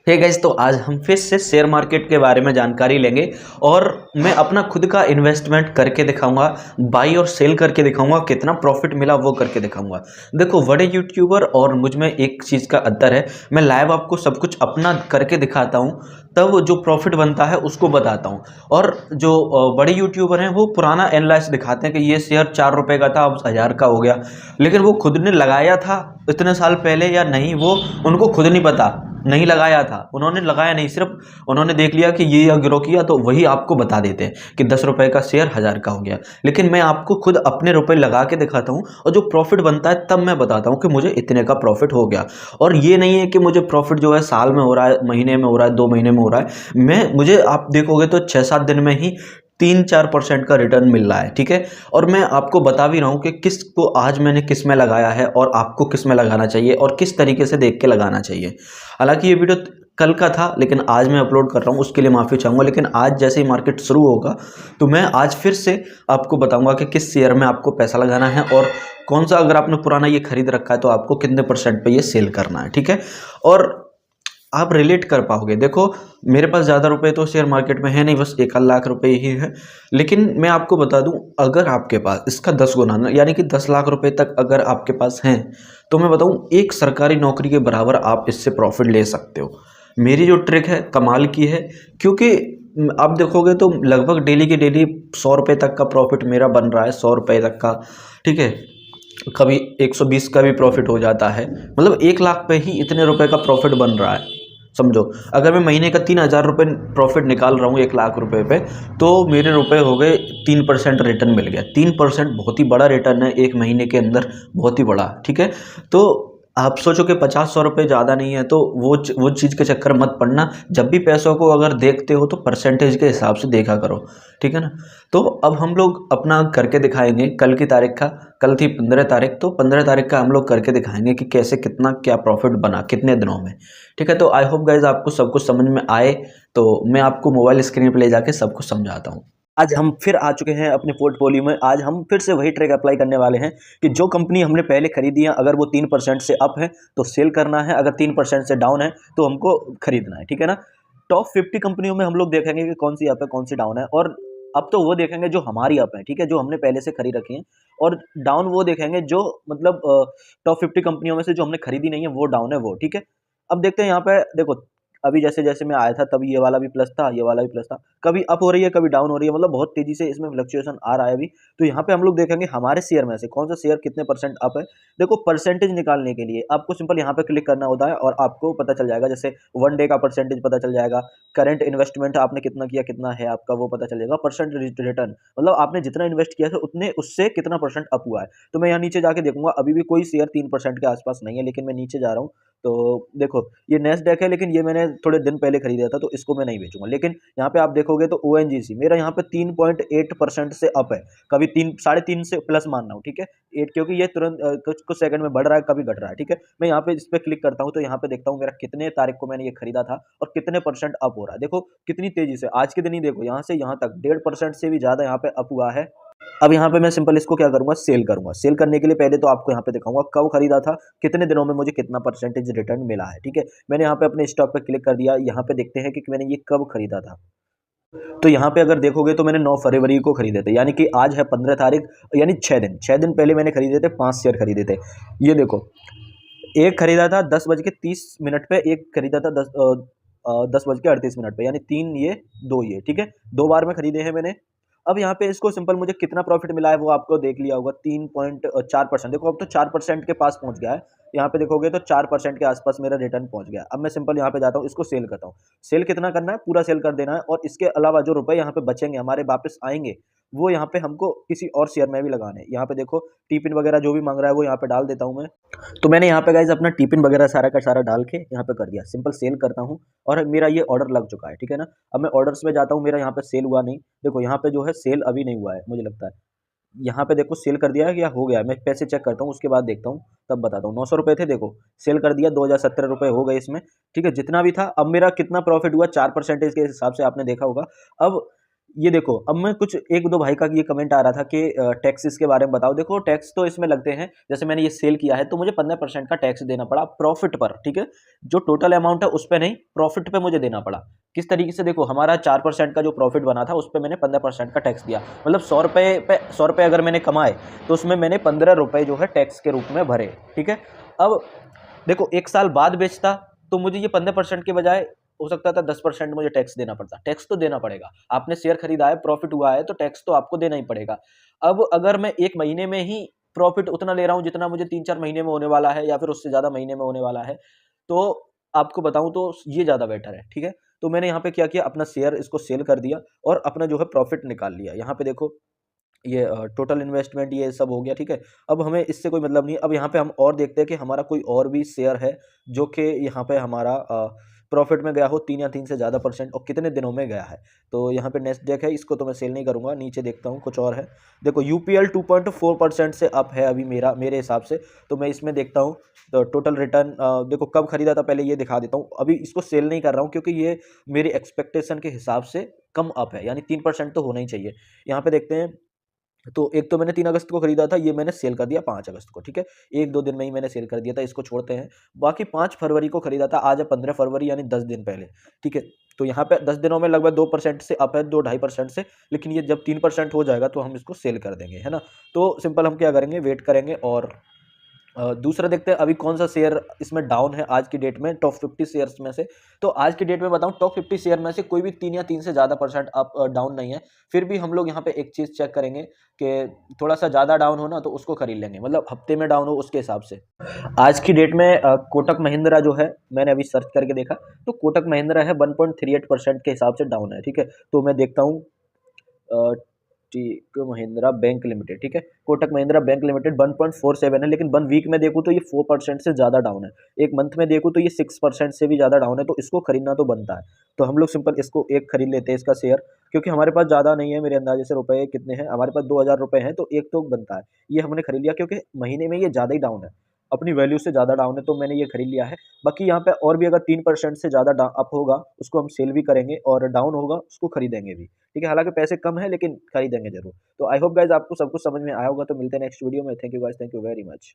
Hey guys, तो आज हम फिर से शेयर मार्केट के बारे में जानकारी लेंगे और मैं अपना खुद का इन्वेस्टमेंट करके दिखाऊंगा। बाई और सेल करके दिखाऊंगा, कितना प्रॉफिट मिला वो करके दिखाऊंगा। देखो, बड़े यूट्यूबर और मुझ में एक चीज़ का अंतर है, मैं लाइव आपको सब कुछ अपना करके दिखाता हूँ, तब जो प्रॉफिट बनता है उसको बताता हूँ। और जो बड़े यूट्यूबर हैं वो पुराना एनालाइज दिखाते हैं कि ये शेयर 4 रुपये का था, अब 1000 का हो गया, लेकिन वो खुद ने लगाया था इतने साल पहले या नहीं, वो उनको खुद नहीं पता। नहीं लगाया था, उन्होंने लगाया नहीं, सिर्फ उन्होंने देख लिया कि ये ग्रो किया तो वही आपको बता देते हैं कि 10 रुपए का शेयर 1000 का हो गया। लेकिन मैं आपको खुद अपने रुपए लगा के दिखाता हूँ और जो प्रॉफिट बनता है तब मैं बताता हूँ कि मुझे इतने का प्रॉफिट हो गया। और ये नहीं है कि मुझे प्रॉफिट जो है साल में हो रहा है, महीने में हो रहा है, 2 महीने में हो रहा है। मुझे आप देखोगे तो 6-7 दिन में ही 3-4% का रिटर्न मिल रहा है। ठीक है, और मैं आपको बता भी रहा हूँ कि किस को आज मैंने किस में लगाया है और आपको किस में लगाना चाहिए और किस तरीके से देख के लगाना चाहिए। हालांकि ये वीडियो कल का था लेकिन आज मैं अपलोड कर रहा हूँ, उसके लिए माफ़ी चाहूँगा। लेकिन आज जैसे ही मार्केट शुरू होगा तो मैं आज फिर से आपको बताऊँगा कि किस शेयर में आपको पैसा लगाना है और कौन सा, अगर आपने पुराना ये खरीद रखा है तो आपको कितने % पे ये सेल करना है। ठीक है, और आप रिलेट कर पाओगे। देखो, मेरे पास ज़्यादा रुपए तो शेयर मार्केट में है नहीं, बस 1 लाख रुपए ही है। लेकिन मैं आपको बता दूं, अगर आपके पास इसका 10 गुना यानी कि 10 लाख रुपए तक अगर आपके पास हैं, तो मैं बताऊं एक सरकारी नौकरी के बराबर आप इससे प्रॉफिट ले सकते हो। मेरी जो ट्रिक है कमाल की है, क्योंकि आप देखोगे तो लगभग डेली के डेली 100 रुपये तक का प्रॉफिट मेरा बन रहा है, 100 रुपये तक का। ठीक है, कभी 120 का भी प्रॉफिट हो जाता है, मतलब 1 लाख पे ही इतने रुपए का प्रॉफिट बन रहा है। समझो, अगर मैं महीने का 3000 रुपये प्रॉफिट निकाल रहा हूँ 1 लाख रुपए पे, तो मेरे रुपए हो गए 3% रिटर्न मिल गया। 3% बहुत ही बड़ा रिटर्न है एक महीने के अंदर, बहुत ही बड़ा। ठीक है, तो आप सोचो कि 50-100 रुपये ज़्यादा नहीं है, तो वो चीज़ के चक्कर मत पड़ना। जब भी पैसों को अगर देखते हो तो परसेंटेज के हिसाब से देखा करो। ठीक है ना। तो अब हम लोग अपना करके दिखाएंगे कल की तारीख का। कल थी 15 तारीख, तो 15 तारीख का हम लोग करके दिखाएंगे कि कैसे कितना क्या प्रॉफिट बना कितने दिनों में। ठीक है, तो आई होप गाइज आपको सब कुछ समझ में आए, तो मैं आपको मोबाइल स्क्रीन पर ले जाके सब कुछ समझाता हूँ। आज हम फिर आ चुके हैं अपने पोर्टफोलियो में। आज हम फिर से वही ट्रिक अप्लाई करने वाले हैं कि जो कंपनी हमने पहले खरीदी है, अगर वो 3% से अप है तो सेल करना है, अगर 3% से डाउन है तो हमको खरीदना है। ठीक है ना। टॉप 50 कंपनियों में हम लोग देखेंगे कि कौन सी अप है कौन सी डाउन है, और अब तो वो देखेंगे जो हमारी अप है, ठीक है, जो हमने पहले से खरीद रखी है, और डाउन वो देखेंगे जो मतलब टॉप 50 कंपनियों में से जो हमने खरीदी नहीं है वो डाउन है वो। ठीक है, अब देखते हैं यहाँ पे। देखो, अभी जैसे जैसे मैं आया था तभी ये वाला भी प्लस था, ये वाला भी प्लस था, कभी अप हो रही है कभी डाउन हो रही है, मतलब बहुत तेजी से इसमें फ्लक्चुएशन आ रहा है अभी। तो यहाँ पे हम लोग देखेंगे हमारे शेयर में से कौन सा शेयर कितने % अप है। देखो, परसेंटेज निकालने के लिए आपको सिंपल यहाँ पे क्लिक करना होता है और आपको पता चल जाएगा, जैसे 1 डे का परसेंटेज पता चल जाएगा, करंट इन्वेस्टमेंट आपने कितना किया कितना है आपका वो पता चल जाएगा, परसेंट रिटर्न मतलब आपने जितना इन्वेस्ट किया है उतने उससे कितना % अप हुआ है। तो मैं यहाँ नीचे जाके देखूंगा, अभी भी कोई शेयर 3% के आसपास नहीं है, लेकिन मैं नीचे जा रहा हूँ। तो देखो, ये नेस्डैक है, लेकिन ये मैंने थोड़े दिन पहले खरीदा था तो इसको मैं नहीं बेचूंगा। लेकिन यहाँ पे आप देखोगे तो ओएनजीसी मेरा यहाँ पे 3.8% से अप है, कभी 3-3.5 से प्लस मानना हूँ। ठीक है, 8, क्योंकि ये तुरंत कुछ कुछ सेकंड में बढ़ रहा है, कभी घट रहा है। ठीक है, मैं यहाँ पे इस पे क्लिक करता हूँ तो यहाँ पे देखता हूँ मेरा कितने तारीख को मैंने ये खरीदा था और कितने % अप हो रहा है। देखो कितनी तेजी से आज के दिन ही देखो, यहाँ से यहाँ तक 1.5% से भी ज्यादा यहाँ पे अप हुआ है। अब यहाँ पे मैं सिंपल इसको क्या करूंगा, सेल करूंगा। सेल करने के लिए पहले तो आपको यहाँ पे दिखाऊंगा कब खरीदा था, कितने दिनों में मुझे कितना % रिटर्न मिला है। ठीक है, मैंने यहाँ पे अपने स्टॉक पे क्लिक कर दिया। यहाँ पे देखते हैं कि मैंने ये कब खरीदा था। तो यहाँ पे अगर देखोगे तो मैंने 9 फरवरी को खरीदे थे, यानी कि आज है 15 तारीख, यानी 6 दिन पहले मैंने खरीदे थे, 5 शेयर खरीदे थे। ये देखो, एक खरीदा था 10:30 पे, एक खरीदा था 10:38 पे, यानी 3 ये 2 ये। ठीक है, 2 बार में खरीदे हैं मैंने। अब यहाँ पे इसको सिंपल मुझे कितना प्रॉफिट मिला है वो आपको देख लिया होगा, 3.4%। देखो अब तो 4% के पास पहुंच गया है। यहाँ पे देखोगे तो 4% के आसपास मेरा रिटर्न पहुंच गया। अब मैं सिंपल यहाँ पे जाता हूँ, इसको सेल करता हूँ। सेल कितना करना है, पूरा सेल कर देना है, और इसके अलावा जो रुपए यहाँ पे बचेंगे हमारे वापस आएंगे, वो यहाँ पे हमको किसी और शेयर में भी लगाने हैं। यहाँ पे देखो टीपिन वगैरह जो भी मांग रहा है वो यहाँ पे डाल देता हूँ मैं। तो मैंने यहाँ पे गाइज अपना टिफिन वगैरह सारा का सारा डाल के यहाँ पे कर दिया, सिंपल सेल करता हूँ, और मेरा ये ऑर्डर लग चुका है। ठीक है ना। अब मैं ऑर्डर्स में जाता हूँ, मेरा यहाँ पे सेल हुआ नहीं। देखो यहाँ पे जो है सेल अभी नहीं हुआ है मुझे लगता है। यहाँ पे देखो सेल कर दिया है या हो गया है, मैं पैसे चेक करता हूँ उसके बाद देखता हूँ, तब बताता हूँ। 900 रुपये थे, देखो सेल कर दिया, 2017 रुपये हो गए इसमें। ठीक है, जितना भी था, अब मेरा कितना प्रॉफिट हुआ 4% के हिसाब से आपने देखा होगा। अब ये देखो, अब मैं कुछ एक दो भाई का ये कमेंट आ रहा था कि टैक्सेस के बारे में बताओ। देखो टैक्स तो इसमें लगते हैं, जैसे मैंने ये सेल किया है तो मुझे 15% का टैक्स देना पड़ा प्रॉफिट पर, ठीक है। जो टोटल अमाउंट है उस पे नहीं, प्रॉफिट पे मुझे देना पड़ा। किस तरीके से, देखो हमारा 4% का जो प्रॉफिट बना था उस पर मैंने 15% का टैक्स दिया, मतलब 100 रुपये पे 100 रुपये अगर मैंने कमाए तो उसमें मैंने 15 रुपये जो है टैक्स के रूप में भरे, ठीक है। अब देखो एक साल बाद बेचता तो मुझे ये 15% के बजाय हो सकता था 10% मुझे टैक्स देना पड़ता। टैक्स तो देना पड़ेगा, आपने शेयर खरीदा है, प्रॉफिट हुआ है तो टैक्स तो आपको देना ही पड़ेगा। अब अगर मैं एक महीने में ही प्रॉफिट उतना ले रहा हूँ जितना मुझे 3-4 महीने में होने वाला है या फिर उससे ज़्यादा महीने में होने वाला है, तो आपको बताऊँ तो ये ज़्यादा बेटर है, ठीक है। तो मैंने यहाँ पे क्या किया, अपना शेयर इसको सेल कर दिया और अपना जो है प्रॉफिट निकाल लिया। यहाँ पे देखो ये टोटल इन्वेस्टमेंट ये सब हो गया, ठीक है। अब हमें इससे कोई मतलब नहीं। अब यहाँ पे हम और देखते हैं कि हमारा कोई और भी शेयर है जो कि यहाँ पे हमारा प्रॉफिट में गया हो 3 या 3 से ज़्यादा परसेंट, और कितने दिनों में गया है। तो यहाँ पे नेस्डेक है, इसको तो मैं सेल नहीं करूँगा। नीचे देखता हूँ कुछ और है, देखो यूपीएल 2.4% से अप है अभी मेरे हिसाब से। तो मैं इसमें देखता हूँ तो टोटल रिटर्न देखो कब खरीदा था पहले ये दिखा देता हूँ। अभी इसको सेल नहीं कर रहा हूँ क्योंकि ये मेरे एक्सपेक्टेशन के हिसाब से कम अप है, यानी 3% तो होना ही चाहिए। यहाँ पे देखते हैं, तो एक तो मैंने 3 अगस्त को खरीदा था, ये मैंने सेल कर दिया 5 अगस्त को, ठीक है। 1-2 दिन में ही मैंने सेल कर दिया था, इसको छोड़ते हैं। बाकी 5 फरवरी को खरीदा था, आज है 15 फरवरी यानी 10 दिन पहले, ठीक है। तो यहाँ पे 10 दिनों में लगभग 2% से अप है, 2 ढाई परसेंट से। लेकिन ये जब 3% हो जाएगा तो हम इसको सेल कर देंगे, है ना। तो सिंपल हम क्या करेंगे, वेट करेंगे। और दूसरा देखते हैं अभी कौन सा शेयर इसमें डाउन है आज की डेट में टॉप 50 शेयर्स में से। तो आज की डेट में बताऊं, टॉप 50 शेयर में से कोई भी 3 या 3 से ज़्यादा परसेंट अप डाउन नहीं है। फिर भी हम लोग यहाँ पे एक चीज़ चेक करेंगे कि थोड़ा सा ज़्यादा डाउन हो ना तो उसको खरीद लेंगे, मतलब हफ्ते में डाउन हो उसके हिसाब से। आज की डेट में कोटक महिंद्रा जो है, मैंने अभी सर्च करके देखा तो कोटक महिंद्रा है 1.38% के हिसाब से डाउन है, ठीक है। तो मैं देखता हूँ टेक महिंद्रा बैंक लिमिटेड, ठीक है। कोटक महिंद्रा बैंक लिमिटेड 1.47 है, लेकिन 1 वीक में देखूँ तो ये 4% से ज़्यादा डाउन है। एक मंथ में देखूँ तो ये 6% से भी ज़्यादा डाउन है, तो इसको खरीदना तो बनता है। तो हम लोग सिंपल इसको एक खरीद लेते हैं इसका शेयर, क्योंकि हमारे पास ज़्यादा नहीं है, मेरे अंदाजे से रुपए कितने हैं हमारे पास, 2,000 रुपये हैं, तो एक तो बनता है। ये हमने खरीद लिया क्योंकि महीने में ये ज़्यादा ही डाउन है, अपनी वैल्यू से ज़्यादा डाउन है, तो मैंने ये खरीद लिया है। बाकी यहाँ पे और भी अगर 3% से ज़्यादा अप होगा उसको हम सेल भी करेंगे, और डाउन होगा उसको खरीदेंगे भी, ठीक है। हालांकि पैसे कम है लेकिन खरीदेंगे जरूर। तो आई होप गाइज आपको सब कुछ समझ में आया होगा। तो मिलते हैं नेक्स्ट वीडियो में। Thank you guys, thank you very much.